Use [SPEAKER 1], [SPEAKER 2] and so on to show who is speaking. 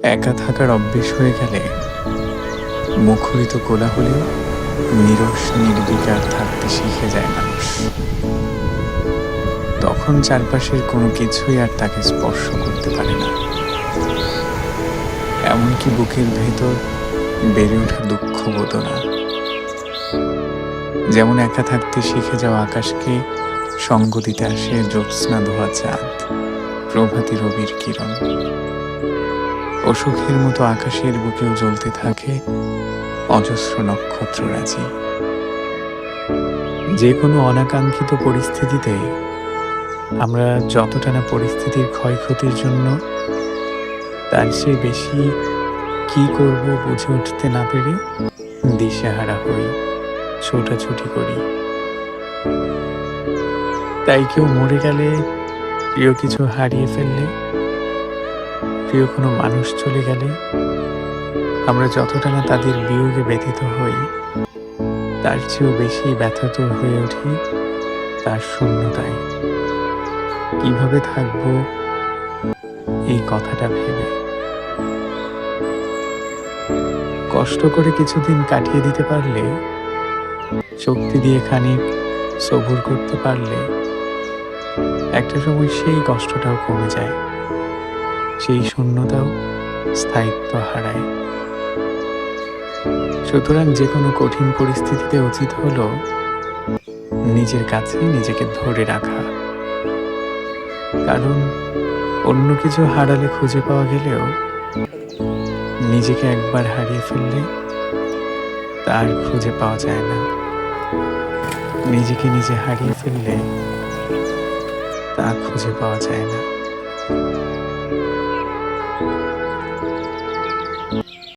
[SPEAKER 1] একা থাকার অভ্যেস হয়ে গেলে মুখরিত কোলাহলেও নিরস নির্বিকার থাকতে শিখে যায় মানুষ। তখন চারপাশের কোনো কিছুই আর তাকে স্পর্শ করতে পারে না, এমনকি বুকের ভেতর বেড়ে ওঠা দুঃখবোধও না। যেমন একা থাকতে শিখে যাওয়া আকাশকে সঙ্গ দিতে আসে জ্যোৎস্না ধোয়া চাঁদ, প্রভাতী রবির কিরণ। অসুখের মতো আকাশের বুকেও জ্বলতে থাকে অজস্র নক্ষত্ররাজি। যে কোনো অনাকাঙ্ক্ষিত পরিস্থিতিতে আমরা যতটা না পরিস্থিতির ক্ষয়ক্ষতির জন্য তার চেয়ে বেশি কি করব বুঝে উঠতে না পেরে দিশেহারা হই, ছোটাছুটি করি। তাই কেউ মরে গেলে, প্রিয় কিছু হারিয়ে ফেললে, প্রিয় কোনো মানুষ চলে গেলে আমরা যতটা না তাদের বিয়োগে ব্যথিত হই, তার চেয়েও বেশি ব্যথাতুর হয়ে উঠি তার শূন্যতায়। কিভাবে থাকবো এই কথাটা ভেবে। কষ্ট করে কিছুদিন কাটিয়ে দিতে পারলে, শক্তি দিয়ে খানিক সবুর করতে পারলে একটা সময় সেই কষ্টটাও কমে যায়, সেই শূন্যতাও স্থায়িত্ব হারায়। সুতরাং যে কোনো কঠিন পরিস্থিতিতে উচিত হলো নিজের কাছে নিজেকে ধরে রাখা। কারণ অন্য কিছু হারালে খুঁজে পাওয়া গেলেও নিজেকে একবার হারিয়ে ফেললে তার খুঁজে পাওয়া যায় না। নিজেকে নিজে হারিয়ে ফেললে তা খুঁজে পাওয়া যায় না।